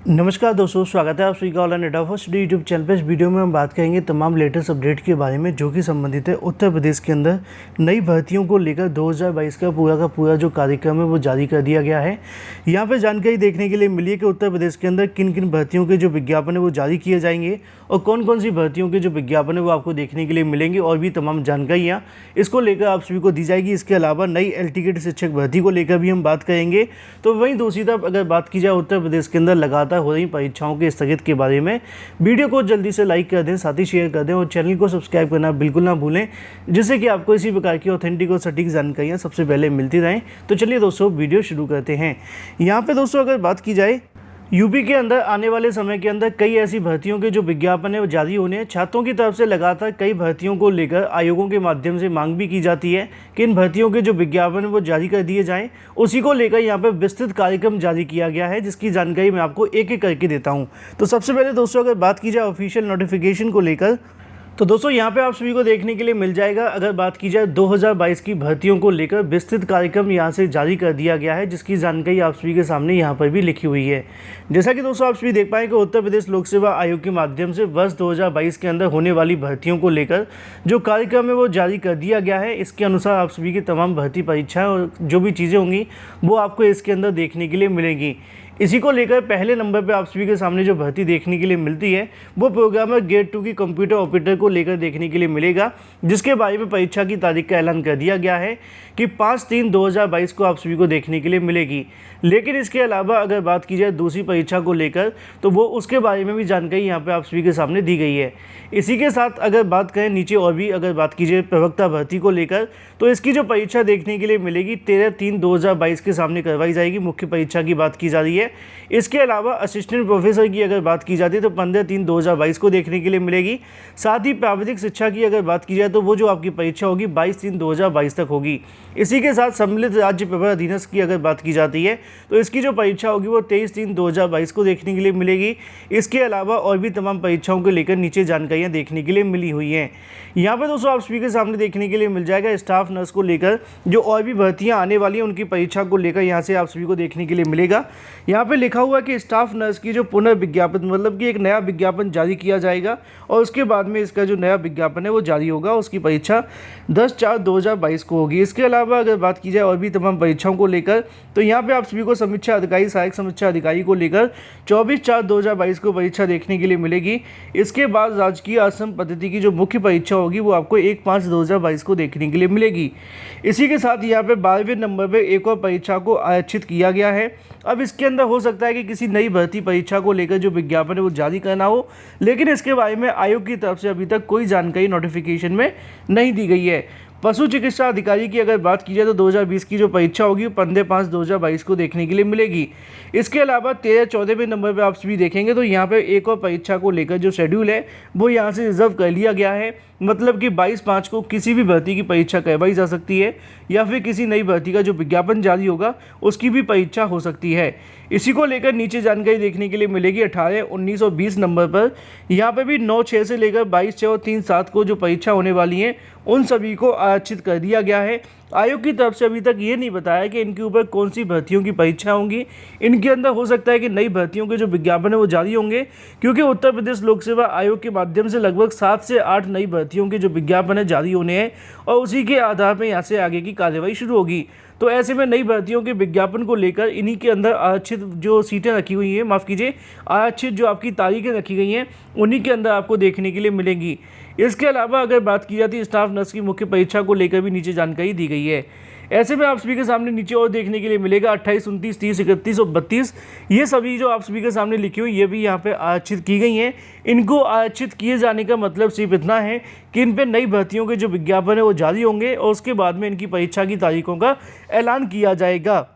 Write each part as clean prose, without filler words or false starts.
नमस्कार दोस्तों, स्वागत है आप सभी का online data first YouTube channel पर। इस वीडियो में हम बात करेंगे तमाम लेटेस्ट अपडेट के बारे में जो कि संबंधित है उत्तर प्रदेश के अंदर नई भर्तियों को लेकर 2022 का पूरा जो कार्यक्रम है वो जारी कर दिया गया है। यहाँ पर जानकारी देखने के लिए मिली है कि उत्तर प्रदेश के अंदर किन किन भर्तियों के जो विज्ञापन है वो जारी किए जाएंगे और कौन कौन सी भर्तियों के जो विज्ञापन है वो आपको देखने के लिए मिलेंगे और भी तमाम जानकारियाँ इसको लेकर आप सभी को दी जाएगी। इसके अलावा नई एल टिकट शिक्षक भर्ती को लेकर भी हम बात करेंगे। तो वहीं दूसरी तरफ अगर बात की जाए उत्तर प्रदेश के अंदर लगातार हो रही परीक्षाओं के स्थगित के बारे में, वीडियो को जल्दी से लाइक कर दें, साथ ही शेयर कर दें और चैनल को सब्सक्राइब करना बिल्कुल ना भूलें, जिससे कि आपको इसी प्रकार की ऑथेंटिक और सटीक जानकारियाँ सबसे पहले मिलती रहें। तो चलिए दोस्तों वीडियो शुरू करते हैं। यहाँ पे दोस्तों अगर बात की जाए यूपी के अंदर आने वाले समय के अंदर कई ऐसी भर्तियों के जो विज्ञापन है वो जारी होने हैं। छात्रों की तरफ से लगातार कई भर्तियों को लेकर आयोगों के माध्यम से मांग भी की जाती है कि इन भर्तियों के जो विज्ञापन है वो जारी कर दिए जाएं। उसी को लेकर यहाँ पर विस्तृत कार्यक्रम जारी किया गया है, जिसकी जानकारी मैं आपको एक एक करके देता हूँ। तो सबसे पहले दोस्तों अगर बात की जाए ऑफिशियल नोटिफिकेशन को लेकर, तो दोस्तों यहाँ पे आप सभी को देखने के लिए मिल जाएगा। अगर बात की जाए 2022 की भर्तियों को लेकर विस्तृत कार्यक्रम यहाँ से जारी कर दिया गया है, जिसकी जानकारी आप सभी के सामने यहाँ पर भी लिखी हुई है। जैसा कि दोस्तों आप सभी देख पाएंगे, उत्तर प्रदेश लोक सेवा आयोग के माध्यम से वर्ष 2022 के अंदर होने वाली भर्तियों को लेकर जो कार्यक्रम है वो जारी कर दिया गया है। इसके अनुसार आप सभी की तमाम भर्ती परीक्षाएँ और जो भी चीज़ें होंगी वो आपको इसके अंदर देखने के लिए मिलेंगी। इसी को लेकर पहले नंबर पर आप सभी के सामने जो भर्ती देखने के लिए मिलती है वो प्रोग्रामर ग्रेड 2 की कंप्यूटर ऑपरेटर को लेकर देखने के लिए मिलेगा, जिसके बारे में परीक्षा की तारीख का ऐलान कर दिया गया है कि 5/3/2022 को आप सभी को देखने के लिए मिलेगी। लेकिन इसके अलावा अगर बात की जाए दूसरी परीक्षा को लेकर, तो वो उसके बारे में भी जानकारी यहाँ पे आप सभी के सामने दी गई है। इसी के साथ अगर बात करें नीचे और भी अगर बात की जाए प्रवक्ता भर्ती को लेकर, तो इसकी जो परीक्षा देखने के लिए मिलेगी 13/3/2022 के सामने करवाई जाएगी। मुख्य परीक्षा की बात की जा रही है। इसके अलावा असिस्टेंट प्रोफेसर की अगर बात की जाती है तो 15/3/2022 को देखने के लिए मिलेगी। साथ ही प्राविधिक शिक्षा की अगर बात की जाए तो वो जो आपकी परीक्षा होगी 22/3/2022 तक होगी। इसी के साथ सम्मिलित राज्य प्रवर अधीनस्थ की अगर बात की जाती है तो इसकी जो परीक्षा होगी वो 23/3/2022 को देखने के लिए मिलेगी। इसके अलावा और भी तमाम परीक्षाओं को लेकर नीचे जानकारियाँ देखने के लिए मिली हुई हैं। यहाँ पर दोस्तों आप सभी के सामने देखने के लिए मिल जाएगा स्टाफ नर्स को लेकर जो और भी भर्तियाँ आने वाली हैं उनकी परीक्षा को लेकर यहाँ से आप सभी को देखने के लिए मिलेगा। यहाँ पे लिखा हुआ है कि स्टाफ नर्स की जो पुनर्विज्ञापन मतलब कि एक नया विज्ञापन जारी किया जाएगा और उसके बाद में इसका जो नया विज्ञापन है वो जारी होगा। उसकी परीक्षा 10/4/2022 को होगी। इसके अलावा अगर बात की जाए और भी तमाम परीक्षाओं को लेकर, तो यहाँ पे आप सभी को समीक्षा अधिकारी सहायक समीक्षा अधिकारी को लेकर 24/4/2022 को परीक्षा देखने के लिए मिलेगी। इसके बाद राजकीय आश्रम पद्धति की जो मुख्य परीक्षा होगी वो आपको 1/5/2022 को देखने के लिए मिलेगी। इसी के साथ यहाँ पे 12वें नंबर पर एक और परीक्षा को आरक्षित किया गया है। अब इसके अंदर हो सकता है कि किसी नई भर्ती परीक्षा को लेकर जो विज्ञापन है वो जारी करना हो, लेकिन इसके बारे में आयोग की तरफ से अभी तक कोई जानकारी नोटिफिकेशन में नहीं दी गई है। पशु चिकित्सा अधिकारी की अगर बात की जाए तो 2020 की जो परीक्षा होगी 15/5/2022 को देखने के लिए मिलेगी। इसके अलावा 13-14वें नंबर पर आप सभी देखेंगे तो यहाँ पे एक और परीक्षा को लेकर जो शेड्यूल है वो यहाँ से रिजर्व कर लिया गया है। मतलब कि 22/5 को किसी भी भर्ती की परीक्षा करवाई जा सकती है या फिर किसी नई भर्ती का जो विज्ञापन जारी होगा उसकी भी परीक्षा हो सकती है। इसी को लेकर नीचे जानकारी देखने के लिए मिलेगी 18, 19 और 20 नंबर पर। यहाँ पे भी 9/6 से लेकर 22/6 और 3/7 को जो परीक्षा होने वाली हैं उन सभी को आरक्षित कर दिया गया है। आयोग की तरफ से अभी तक ये नहीं बताया कि इनके ऊपर कौन सी भर्तियों की परीक्षा होंगी। इनके अंदर हो सकता है कि नई भर्तियों के जो विज्ञापन है वो जारी होंगे, क्योंकि उत्तर प्रदेश लोक सेवा आयोग के माध्यम से लगभग 7 से 8 नई भर्तियों के जो विज्ञापन है जारी होने हैं और उसी के आधार पर यहाँ से आगे की कार्यवाही शुरू होगी। तो ऐसे में नई भर्तियों के विज्ञापन को लेकर इन्हीं के अंदर आरक्षित जो सीटें रखी हुई हैं, माफ़ कीजिए आरक्षित जो आपकी तारीखें रखी गई हैं उन्हीं के अंदर आपको देखने के लिए मिलेंगी। इसके अलावा अगर बात की जाती है स्टाफ नर्स की मुख्य परीक्षा को लेकर भी नीचे जानकारी दी गई है। ऐसे में आप सभी के सामने नीचे और देखने के लिए मिलेगा 28, 29, 30, 31 और 32। ये सभी जो आप सभी के सामने लिखी हुई ये भी यहाँ पे आरक्षित की गई हैं। इनको आरक्षित किए जाने का मतलब सिर्फ इतना है कि इन पे नई भर्तियों के जो विज्ञापन है वो जारी होंगे और उसके बाद में इनकी परीक्षा की तारीखों का ऐलान किया जाएगा।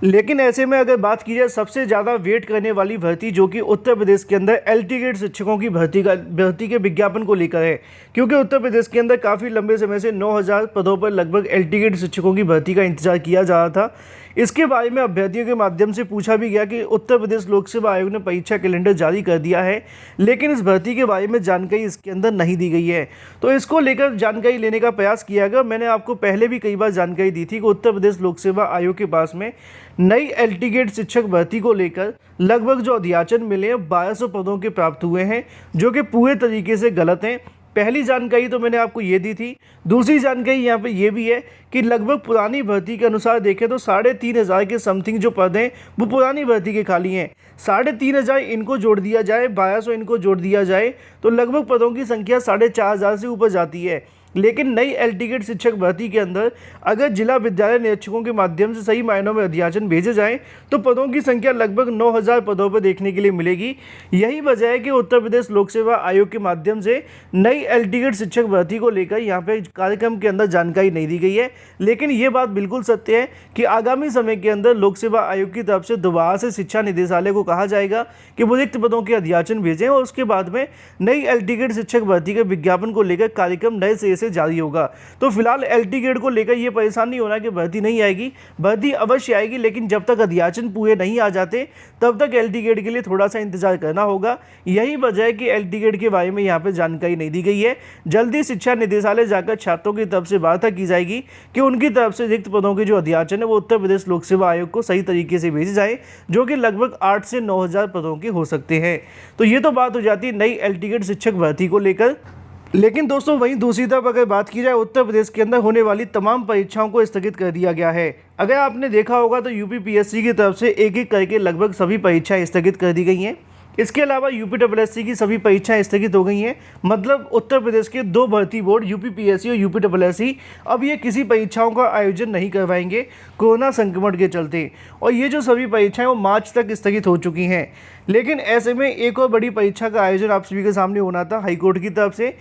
लेकिन ऐसे में अगर बात की जाए सबसे ज़्यादा वेट करने वाली भर्ती जो कि उत्तर प्रदेश के अंदर एल टिकट शिक्षकों की भर्ती के विज्ञापन को लेकर है, क्योंकि उत्तर प्रदेश के अंदर काफ़ी लंबे समय से 9,000 पदों पर लगभग एल टिकट शिक्षकों की भर्ती का इंतजार किया जा रहा था। इसके बारे में अभ्यर्थियों के माध्यम से पूछा भी गया कि उत्तर प्रदेश लोक सेवा आयोग ने परीक्षा कैलेंडर जारी कर दिया है, लेकिन इस भर्ती के बारे में जानकारी इसके अंदर नहीं दी गई है। तो इसको लेकर जानकारी लेने का प्रयास किया गया। मैंने आपको पहले भी कई बार जानकारी दी थी कि उत्तर प्रदेश लोक सेवा आयोग के पास में नई एलटी गेट शिक्षक भर्ती को लेकर लगभग जो अध्याचन मिले हैं 1200 पदों के प्राप्त हुए हैं, जो कि पूरे तरीके से गलत हैं। पहली जानकारी तो मैंने आपको ये दी थी। दूसरी जानकारी यहाँ पे ये भी है कि लगभग पुरानी भर्ती के अनुसार देखें तो 3500 के समथिंग जो पद हैं वो पुरानी भर्ती के खाली हैं। 3500 इनको जोड़ दिया जाए, 1200 इनको जोड़ दिया जाए तो लगभग पदों की संख्या 4500 से ऊपर जाती है। लेकिन नई एलटी गेट शिक्षक भर्ती के अंदर अगर जिला विद्यालय निरीक्षकों के माध्यम से सही मायनों में अध्याचन भेजे जाएं तो पदों की संख्या लगभग 9000 पदों पर देखने के लिए मिलेगी। यही वजह है कि उत्तर प्रदेश लोक सेवा आयोग के माध्यम से नई एलटी गेट शिक्षक भर्ती को लेकर यहाँ पे कार्यक्रम के अंदर जानकारी नहीं दी गई है। लेकिन ये बात बिल्कुल सत्य है कि आगामी समय के अंदर लोक सेवा आयोग की तरफ से दोबारा से शिक्षा निदेशालय को कहा जाएगा कि वो रिक्त पदों के अध्याचन भेजें और उसके बाद में नई एलटी गेट शिक्षक भर्ती के विज्ञापन को लेकर कार्यक्रम नए सिरे से जारी होगा। तो फिलहाल एलटी गेट को लेकर ये परेशान नहीं होना कि भर्ती नहीं आएगी, भर्ती अवश्य आएगी, लेकिन जब तक अध्याचन पूरे नहीं आ जाते तब तक एलटी गेट के लिए थोड़ा सा इंतजार करना होगा। यही वजह है कि एलटी गेट के बारे में यहाँ पे जानकारी नहीं दी गई है। जल्दी शिक्षा निदेशालय जाकर छात्रों की तरफ से वार्ता की जाएगी कि उनकी तरफ से रिक्त पदों के जो अध्याचन है वो उत्तर प्रदेश लोक सेवा आयोग को सही तरीके से भेजे जाए, जो कि लगभग 8 से 9000 पदों के हो सकते हैं। तो ये तो बात हो जाती है नई एलटी गेट शिक्षक भर्ती को लेकर। लेकिन दोस्तों वहीं दूसरी तरफ अगर बात की जाए उत्तर प्रदेश के अंदर होने वाली तमाम परीक्षाओं को स्थगित कर दिया गया है। अगर आपने देखा होगा तो यूपीपीएससी की तरफ से एक एक करके लगभग सभी परीक्षाएं स्थगित कर दी गई हैं। इसके अलावा यूपीएससी की सभी परीक्षाएं स्थगित हो गई हैं। मतलब उत्तर प्रदेश के 2 भर्ती बोर्ड यूपीपीएससी और यूपीएससी अब ये किसी परीक्षाओं का आयोजन नहीं करवाएंगे कोरोना संक्रमण के चलते, और ये जो सभी परीक्षाएं वो मार्च तक स्थगित हो चुकी हैं। लेकिन ऐसे में एक और बड़ी परीक्षा का आयोजन आप सभी के सामने होना था हाईकोर्ट की तरफ से,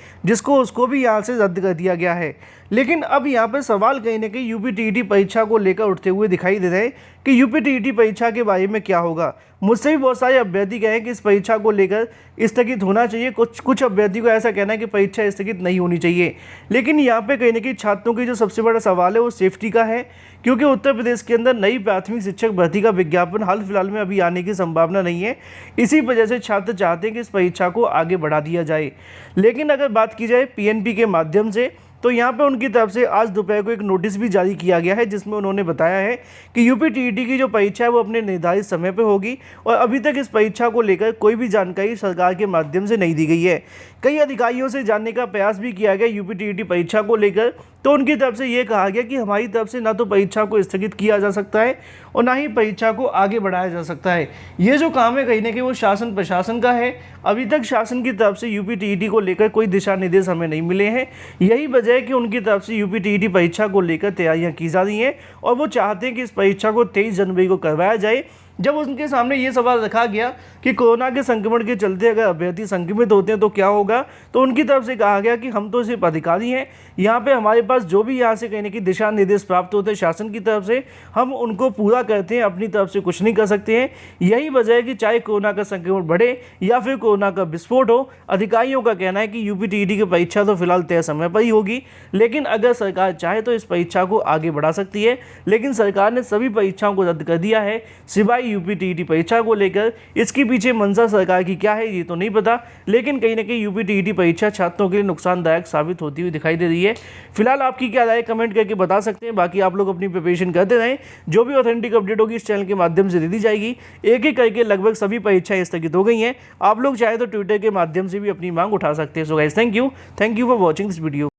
उसको भी यहाँ से रद्द कर दिया गया है। लेकिन अब यहाँ पर सवाल कहीं ना कहीं यूपीटीईटी परीक्षा को लेकर उठते हुए दिखाई दे रहे हैं कि यूपीटीईटी परीक्षा के बारे में क्या होगा। मुझसे भी बहुत सारे अभ्यर्थी कहे कि इस परीक्षा को लेकर स्थगित होना चाहिए। कुछ अभ्यर्थी को ऐसा कहना है कि परीक्षा स्थगित नहीं होनी चाहिए। लेकिन यहाँ पे कहीं ना कहीं छात्रों की जो सबसे बड़ा सवाल है वो सेफ्टी का है, क्योंकि उत्तर प्रदेश के अंदर नई प्राथमिक शिक्षक भर्ती का विज्ञापन हाल फिलहाल में अभी आने की संभावना नहीं है। इसी वजह से छात्र चाहते हैं कि इस परीक्षा को आगे बढ़ा दिया जाए। लेकिन अगर बात की जाए पीएनपी के माध्यम से तो यहाँ पे उनकी तरफ से आज दोपहर को एक नोटिस भी जारी किया गया है, जिसमें उन्होंने बताया है कि यूपीटीईटी की जो परीक्षा है वो अपने निर्धारित समय पर होगी और अभी तक इस परीक्षा को लेकर कोई भी जानकारी सरकार के माध्यम से नहीं दी गई है। कई अधिकारियों से जानने का प्रयास भी किया गया यूपीटीईटी परीक्षा को लेकर, तो उनकी तरफ से ये कहा गया कि हमारी तरफ से ना तो परीक्षा को स्थगित किया जा सकता है और ना ही परीक्षा को आगे बढ़ाया जा सकता है। ये जो काम है कहीं ना कहीं वो शासन प्रशासन का है। अभी तक शासन की तरफ से यूपीटीईटी को लेकर कोई दिशा निर्देश हमें नहीं मिले हैं। यही वजह है कि उनकी तरफ से यूपीटीईटी परीक्षा को लेकर तैयारियां की जा रही हैं और वो चाहते हैं कि इस परीक्षा को 23 जनवरी को करवाया जाए। जब उनके सामने ये सवाल रखा गया कि कोरोना के संक्रमण के चलते अगर अभ्यर्थी संक्रमित होते हैं तो क्या होगा, तो उनकी तरफ से कहा गया कि हम तो सिर्फ अधिकारी हैं, यहाँ पे हमारे पास जो भी यहाँ से कहने की दिशा निर्देश प्राप्त होते हैं शासन की तरफ से, हम उनको पूरा करते हैं, अपनी तरफ से कुछ नहीं कर सकते हैं। यही वजह है कि चाहे कोरोना का संक्रमण बढ़े या फिर कोरोना का विस्फोट हो, अधिकारियों का कहना है कि यूपीटीईटी की परीक्षा तो फिलहाल तय समय पर ही होगी, लेकिन अगर सरकार चाहे तो इस परीक्षा को आगे बढ़ा सकती है। लेकिन सरकार ने सभी परीक्षाओं को रद्द कर दिया है सिवाय यूपीटीईटी परीक्षा को लेकर। इसके पीछे मंशा सरकार की क्या है ये तो नहीं पता, लेकिन कहीं ना कहीं यूपीटीईटी परीक्षा छात्रों के लिए नुकसानदायक साबित होती हुई दिखाई दे रही है। फिलहाल आपकी क्या राय कमेंट करके बता सकते हैं। बाकी आप लोग अपनी प्रिपरेशन करते रहें, जो भी ऑथेंटिक अपडेट होगी इस चैनल के माध्यम से दे दी जाएगी। एक एक करके लगभग सभी परीक्षाएं स्थगित हो गई हैं। आप लोग चाहे तो ट्विटर के माध्यम से भी अपनी मांग उठा सकते हैं। So guys thank you for watching this video.